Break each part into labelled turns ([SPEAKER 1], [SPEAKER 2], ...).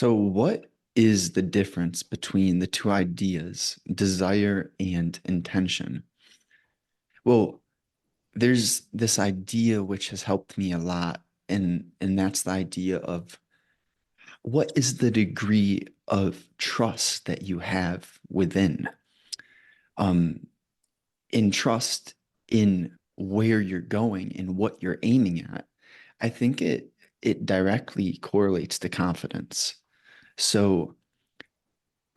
[SPEAKER 1] So, what is the difference between the two ideas, desire and intention? Well, there's this idea which has helped me a lot, and that's the idea of what is the degree of trust that you have within, um, in trust in where you're going and what you're aiming at. I think it directly correlates to confidence. So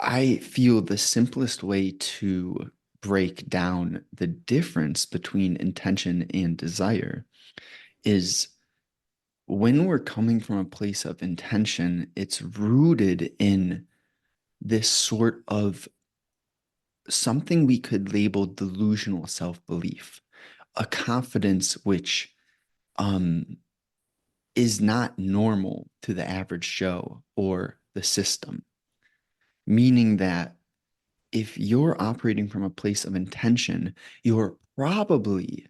[SPEAKER 1] I feel the simplest way to break down the difference between intention and desire is when we're coming from a place of intention, it's rooted in this sort of something we could label delusional self-belief, a confidence which um, is not normal to the average Joe or the system, meaning that if you're operating from a place of intention, you're probably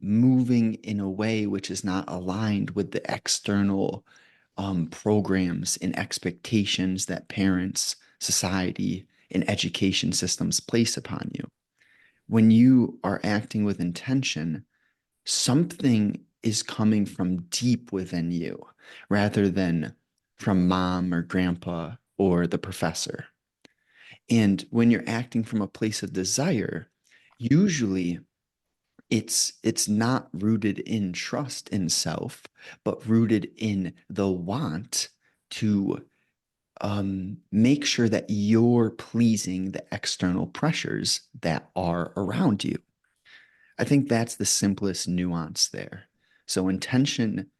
[SPEAKER 1] moving in a way which is not aligned with the external programs and expectations that parents, society, and education systems place upon you. When you are acting with intention, something is coming from deep within you rather than from mom or grandpa or the professor. And when you're acting from a place of desire, usually it's not rooted in trust in self, but rooted in the want to make sure that you're pleasing the external pressures that are around you. I think that's the simplest nuance there. So intention,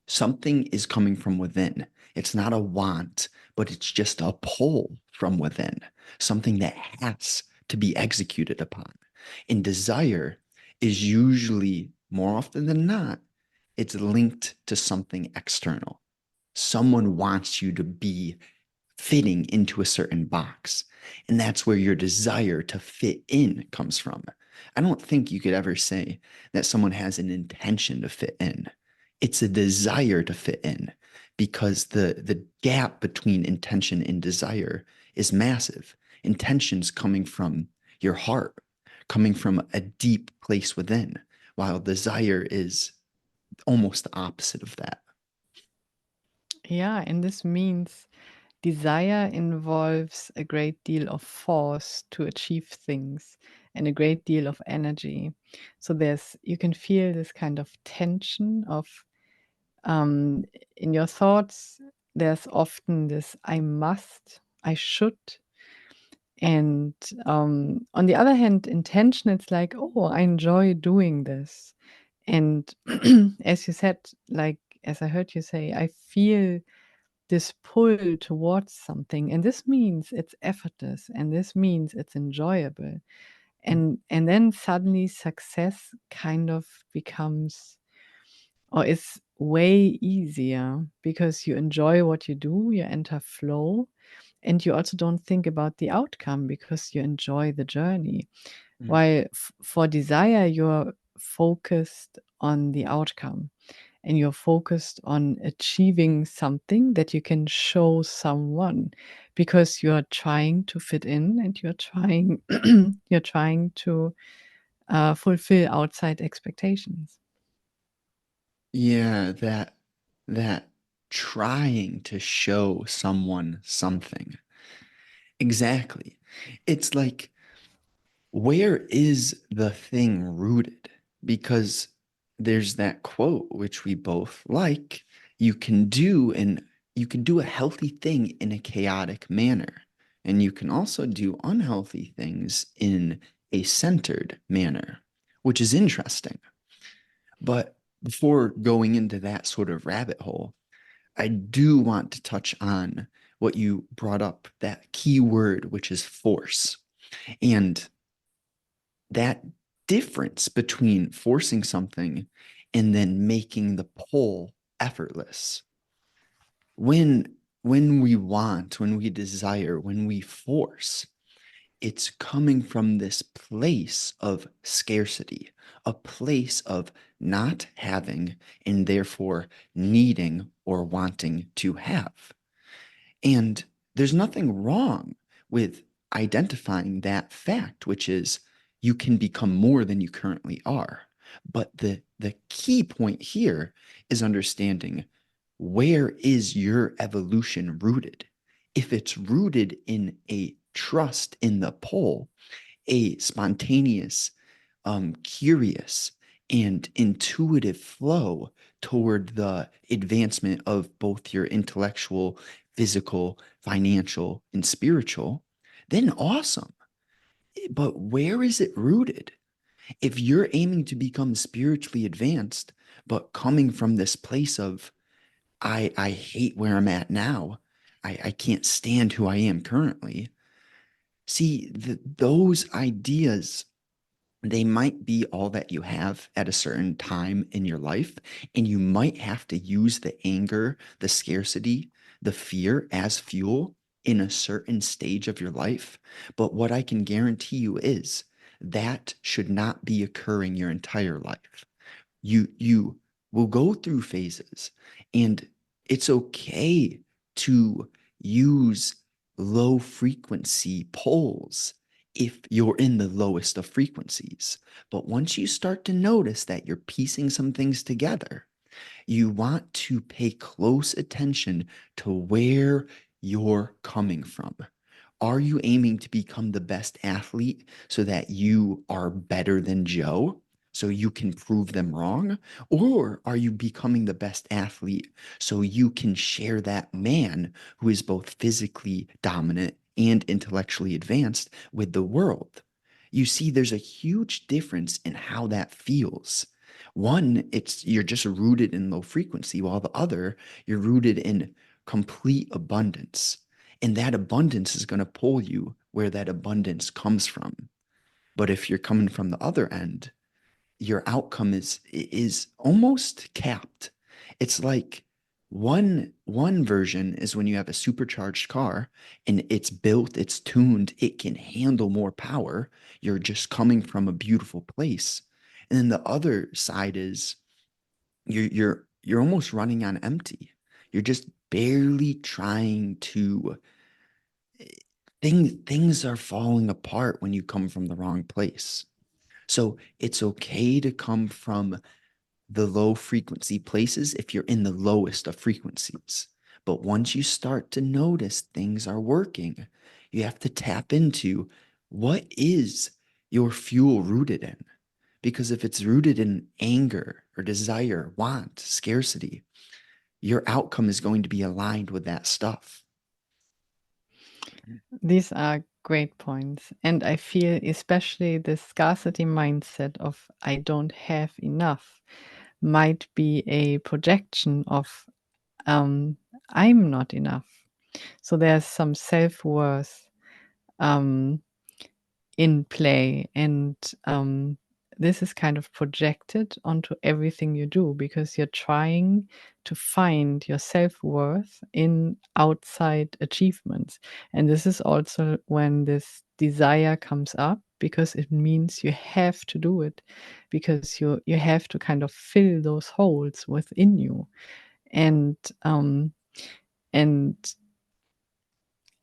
[SPEAKER 1] something is coming from within. It's not a want, but it's just a pull from within, something that has to be executed upon. And desire is usually, more often than not, it's linked to something external. Someone wants you to be fitting into a certain box. And that's where your desire to fit in comes from. I don't think you could ever say that someone has an intention to fit in. It's a desire to fit in because the gap between intention and desire is massive. Intention's coming from your heart, coming from a deep place within, while desire is almost the opposite of that.
[SPEAKER 2] Yeah, and this means desire involves a great deal of force to achieve things and a great deal of energy. So you can feel this kind of tension of um, in your thoughts. There's often this I must, I should. And on the other hand, intention, it's like, oh, I enjoy doing this. And as you said, like, as I heard you say, I feel this pull towards something, and this means it's effortless, and this means it's enjoyable. And then suddenly success kind of becomes or is way easier because you enjoy what you do, you enter flow, and you also don't think about the outcome because you enjoy the journey.
[SPEAKER 1] Mm.
[SPEAKER 2] While for desire, you're focused on the outcome and you're focused on achieving something that you can show someone because you're trying to fit in and you're trying you're trying to fulfill outside expectations.
[SPEAKER 1] Yeah, that trying to show someone something. Exactly. It's like, where is the thing rooted? Because there's that quote which we both like, you can do and you can do a healthy thing in a chaotic manner, and you can also do unhealthy things in a centered manner, which is interesting. But before going into that sort of rabbit hole, I do want to touch on what you brought up, that key word, which is force. And that difference between forcing something and then making the pull effortless. When when we want, when we desire, when we force, it's coming from this place of scarcity, a place of not having and therefore needing or wanting to have. And there's nothing wrong with identifying that fact, which is you can become more than you currently are. But the key point here is understanding, where is your evolution rooted? If it's rooted in a trust in the pole, a spontaneous, curious, and intuitive flow toward the advancement of both your intellectual, physical, financial, and spiritual, then awesome. But where is it rooted? If you're aiming to become spiritually advanced, but coming from this place of, I hate where I'm at now, I can't stand who I am currently. See, those ideas, they might be all that you have at a certain time in your life, and you might have to use the anger, the scarcity, the fear as fuel in a certain stage of your life. But what I can guarantee you is that should not be occurring your entire life. You will go through phases, and it's okay to use low frequency poles if you're in the lowest of frequencies. But once you start to notice that you're piecing some things together, you want to pay close attention to where you're coming from. Are you aiming to become the best athlete so that you are better than Joe, so you can prove them wrong? Or are you becoming the best athlete so you can share that man who is both physically dominant and intellectually advanced with the world? You see, there's a huge difference in how that feels. One, it's you're just rooted in low frequency, while the other, you're rooted in complete abundance. And that abundance is going to pull you where that abundance comes from. But if you're coming from the other end, your outcome is almost capped. It's like one version is when you have a supercharged car and it's built, it's tuned, it can handle more power. You're just coming from a beautiful place. And then the other side is you're almost running on empty. You're just barely trying to things are falling apart when you come from the wrong place. So it's okay to come from the low frequency places if you're in the lowest of frequencies. But once you start to notice things are working, you have to tap into, what is your fuel rooted in? Because if it's rooted in anger or desire, want, scarcity, your outcome is going to be aligned with that stuff.
[SPEAKER 2] These are great points. And I feel especially the scarcity mindset of I don't have enough might be a projection of um, I'm not enough. So there's some self worth um, in play. And this is kind of projected onto everything you do because you're trying to find your self worth in outside achievements. And this is also when this desire comes up because it means you have to do it because you have to kind of fill those holes within you. And and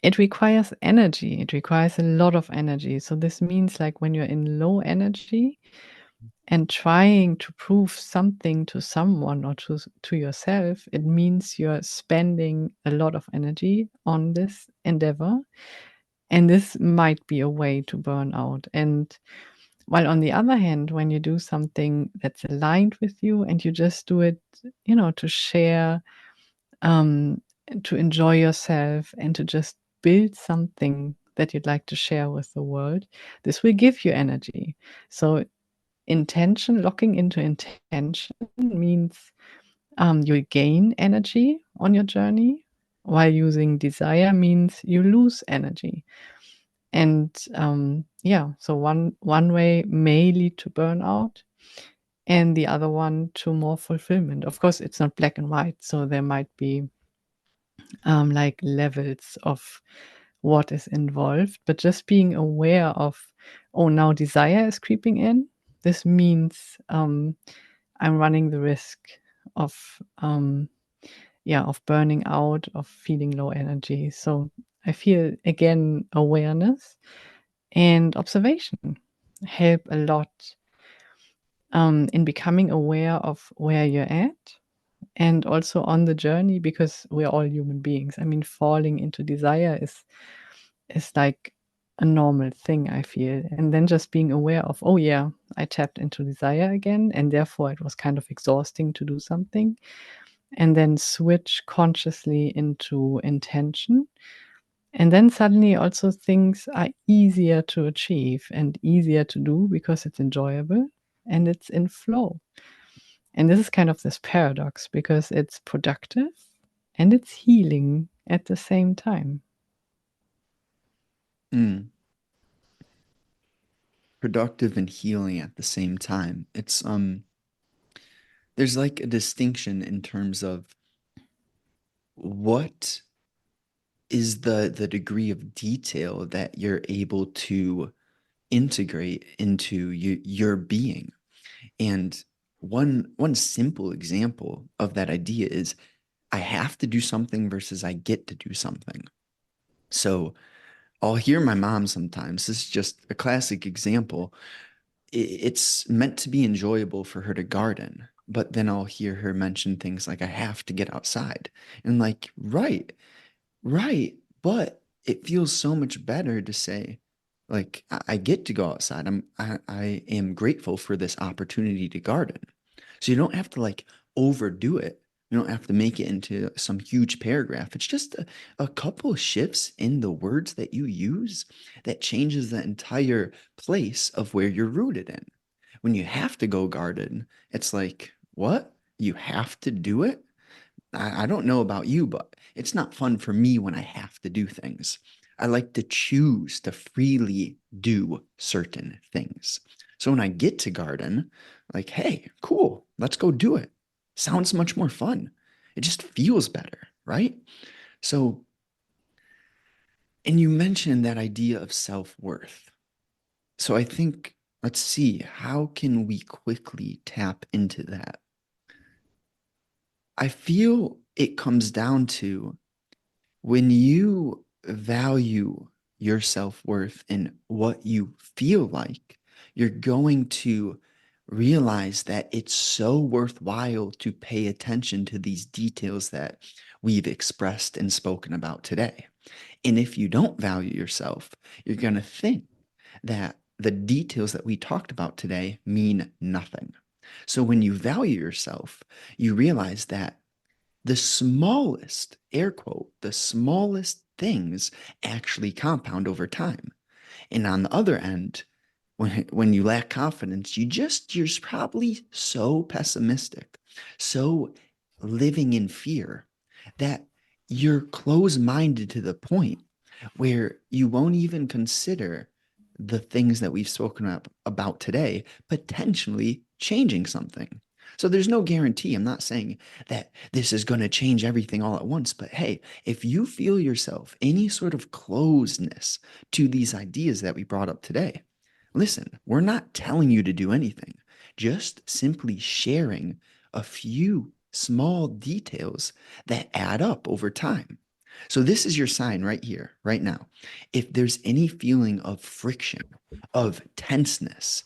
[SPEAKER 2] it requires energy. It requires a lot of energy. So this means like when you're in low energy and trying to prove something to someone or to yourself, it means you're spending a lot of energy on this endeavor. And this might be a way to burn out. And while on the other hand, when you do something that's aligned with you and you just do it, to share, um, to enjoy yourself and to just build something that you'd like to share with the world, this will give you energy. So intention, locking into intention means you gain energy on your journey, while using desire means you lose energy. And yeah, so one way may lead to burnout, and the other one to more fulfillment. Of course, it's not black and white, so there might be like levels of what is involved, but just being aware of, oh, now desire is creeping in. This means I'm running the risk of yeah, of burning out, of feeling low energy. So I feel again awareness and observation help a lot in becoming aware of where you're at and also on the journey because we're all human beings. I mean, falling into desire is like a normal thing, I feel. And then just being aware of, oh yeah, I tapped into desire again, and therefore it was kind of exhausting to do something. And then switch consciously into intention. And then suddenly also things are easier to achieve and easier to do because it's enjoyable and it's in flow. And this is kind of this paradox because it's productive and it's healing at the same time.
[SPEAKER 1] Mm. Productive and healing at the same time. It's there's like a distinction in terms of what is the degree of detail that you're able to integrate into your being. And one simple example of that idea is I have to do something versus I get to do something. So I'll hear my mom sometimes. This is just a classic example. It's meant to be enjoyable for her to garden, but then I'll hear her mention things like I have to get outside. And like, right, right. But it feels so much better to say, like, I get to go outside. I am grateful for this opportunity to garden. So you don't have to like overdo it. You don't have to make it into some huge paragraph. It's just a couple shifts in the words that you use that changes the entire place of where you're rooted in. When you have to go garden, it's like, what? You have to do it? I don't know about you, but it's not fun for me when I have to do things. I like to choose to freely do certain things. So when I get to garden, like, hey, cool, let's go do it. Sounds much more fun. It just feels better, right? So, and you mentioned that idea of self-worth. So I think, let's see, how can we quickly tap into that? I feel it comes down to when you value your self worth and what you feel like, you're going to realize that it's so worthwhile to pay attention to these details that we've expressed and spoken about today. And if you don't value yourself, you're going to think that the details that we talked about today mean nothing. So when you value yourself, you realize that the smallest, air quote, the smallest things actually compound over time. And on the other end, when you lack confidence, you're probably so pessimistic, so living in fear that you're close-minded to the point where you won't even consider the things that we've spoken about today potentially changing something. So there's no guarantee. I'm not saying that this is going to change everything all at once, but hey, if you feel yourself any sort of closeness to these ideas that we brought up today, listen, we're not telling you to do anything, just simply sharing a few small details that add up over time. So, this is your sign right here, right now. If there's any feeling of friction, of tenseness,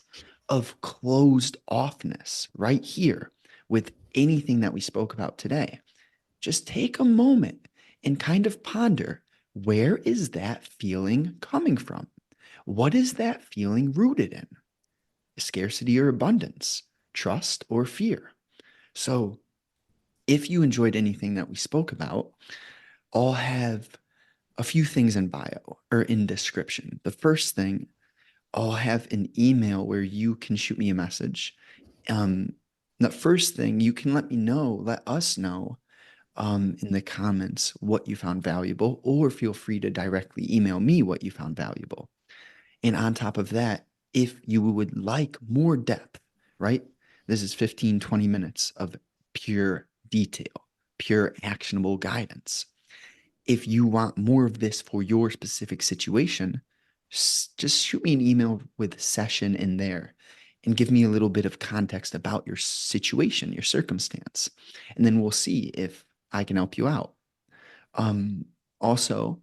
[SPEAKER 1] of closed offness right here with anything that we spoke about today, just take a moment and kind of ponder, where is that feeling coming from? What is that feeling rooted in? Scarcity or abundance, trust or fear? So, if you enjoyed anything that we spoke about, I'll have a few things in bio or in description. The first thing, I'll have an email where you can shoot me a message. Um, the first thing, you can let us know in the comments what you found valuable, or feel free to directly email me what you found valuable. And on top of that, if you would like more depth, right? This is 15, 20 minutes of pure detail, pure actionable guidance. If you want more of this for your specific situation, just shoot me an email with session in there and give me a little bit of context about your situation, your circumstance. And then we'll see if I can help you out. Also,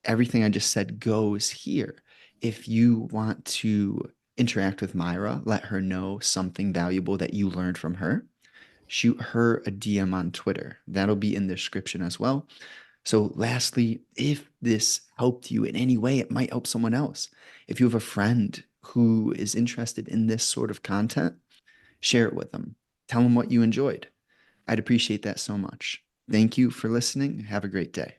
[SPEAKER 1] everything I just said goes here. If you want to interact with Myra, let her know something valuable that you learned from her. Shoot her a DM on Twitter. That'll be in the description as well. So, lastly, if this helped you in any way, it might help someone else. If you have a friend who is interested in this sort of content, share it with them. Tell them what you enjoyed. I'd appreciate that so much. Thank you for listening. Have a great day.